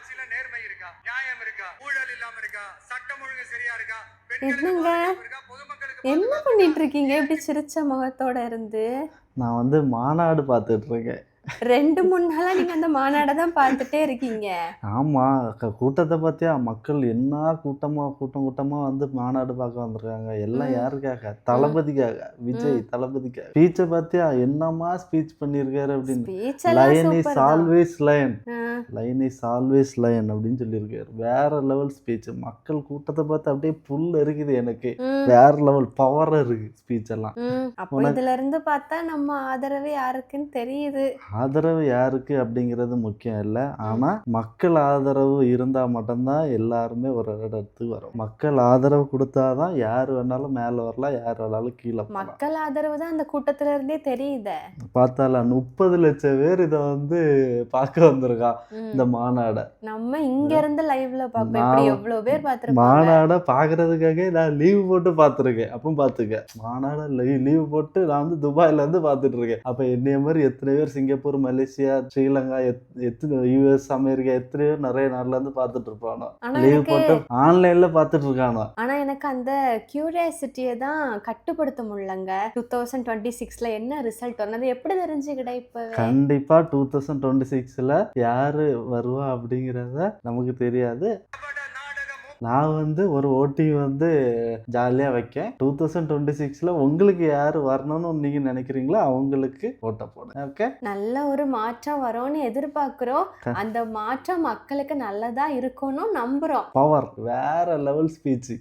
ஆட்சியில நேர்மை இருக்கா, நியாயம் இருக்கா, ஊழல் இல்லாம இருக்கா, சட்டம் ஒழுங்கு சரியா இருக்கா, என்னங்க பெண்களுக்கு இருக்கா, பொதுமக்களுக்கு என்ன பாதுகாப்பு பண்ணிட்டு இருக்கா? இருக்கீங்க இப்படி சிரிச்ச முகத்தோட இருந்து? நான் வந்து மாநாடு பார்த்துட்டு இருக்கேன். 2, 3 நாளா நீங்க அந்த மாநாட தான் பார்த்துட்டே இருக்கீங்க. ஆமா. கூட்டத்த பார்த்தியா? மக்கள் என்ன கூட்டம் கூட்டமா வந்து மாநாடு பார்க்க வந்திருக்காங்க. எல்லாம் ம், யாருக்காக? ம், தளபதிக்காக. விஜய் ம். தளபதிக்காக. ஸ்பீச்ச பார்த்தியா? என்னம்மா ஸ்பீச் பண்ணியிருக்காரு அப்படின்னு. ஸ்பீச் எல்லாம் லயன் இஸ் சூப்பர் தான். Always lion. Ah, line is always lion அப்படின்னு சொல்லியிருக்காரு. வேற லெவல் ஸ்பீச். மக்கள் கூட்டத்த பார்த்து அப்படியே புல் அரிக்குது எனக்கு. ம், வேற லெவல் பவரா இருக்கு ஸ்பீச் எல்லாம். ம். அப்போ உனக்கு இதுல இருந்து பார்த்தா நம்ம ஆதரவு யாருக்குன்னு தெரியுது. ஆதரவு யாருக்கு அப்படிங்கிறது முக்கியம் இல்ல. ம். ஆனா, மக்கள் ஆதரவு இருந்தா மட்டும்தான் எல்லாருமே ஒரு இடத்துக்கு வரும். மக்கள் ஆதரவு குடுத்தா தான் யார் வேணாலும் மேல வரலாம், யார் வேணாலும் கீழ போலாம். மக்கள் ஆதரவு தான் அந்த கூட்டத்துல இருந்தே தெரியுதே. பார்த்தால 30 லட்சம் பேர் இத வந்து பார்க்க வந்திருக்கான் இந்த ம். மாநாட. நம்ம இங்க இருந்து லைவ்ல பார்ப்போம். இப்படி நான் எவ்வளவு பேர் பார்த்திருப்பாங்க. மாநாட பார்க்கறதுக்காகவே நான் லீவ் போட்டு பார்த்துருக்கேன். அப்பவும் பார்த்துக்க. மாநாட லீவ் போட்டு நான் வந்து துபாய்ல இருந்து பார்த்துட்டு இருக்கேன். அப்ப என்னைய மாதிரி எத்தனை பேர் சிங்கப்பூர், மலேசியா, ஸ்ரீலங்கா, எத்தனை US, அமெரிக்கா எத்தனை பேர் நிறைய நாள்ல இருந்து பார்த்துட்டு இருப்பானோ. ஆனா லீவ் எனக்கு போட்டு ஆன்லைன்ல பார்த்துட்டு இருக்கானோ. ஆனா எனக்கு அந்த கியூரியாசிட்டியை தான் கட்டுப்படுத்த முடியலங்க. 2026ல என்ன ரிசல்ட் வரும் அது எப்படி தெரிஞ்சுக்கிட இப்பவே? கண்டிப்பா 2026ல யாரு வருவா அப்படிங்கிறத நமக்கு தெரியாது. நான் வந்து ஒரு ஓட்டிங் வந்து ஜாலியா வைக்கேன். 2026ல உங்களுக்கு யாரு வரணும்னு நீங்க நினைக்கிறீங்களோ அவங்களுக்கு ஓட்ட போடுங்க. ஓகே. நல்ல ஒரு மாற்றம் வரும்னு எதிர்பார்க்கிறோம். அந்த மாற்றம் மக்களுக்கு நல்லதா இருக்கணும் நம்புறோம். பவர் வேற லெவல் ஸ்பீச்.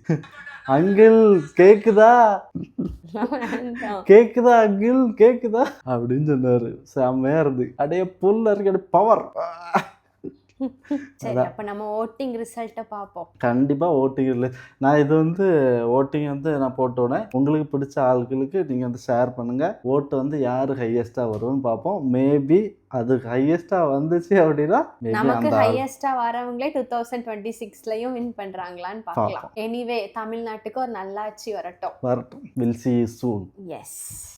அங்கிள் கேக்குதா? வேண்டாம். கேக்குதா அங்கிள் கேக்குதா அப்படின்னு சொன்னாரு. செம்மையா இருந்து அப்படியே புல் அரிக்கடி பவர். சரி, அப்ப நம்ம ஓட்டிங் ரிசல்ட்டை பார்ப்போம். கண்டிப்பா ஓட்டிங் இல்லை. நான் இது வந்து ஓட்டிங் வந்து நான் போட்டோன்னே உங்களுக்கு பிடிச்ச ஆட்களுக்கு நீங்க வந்து ஷேர் பண்ணுங்க. ஓட்டு வந்து யாரு ஹையஸ்டா வரும்னு பார்ப்போம். மேபி அது ஹையஸ்டா வந்துச்சு அப்படின்னா மேபி நமக்கு அந்த ஆள் ஹையஸ்டா வரவங்களே 2026லயும் வின் பண்றாங்களான்னு பார்க்கலாம். பார்ப்போம். எனிவே தமிழ்நாட்டுக்கு ஒரு நல்லாட்சி வரட்டும். வரட்டும். Will see you soon. S.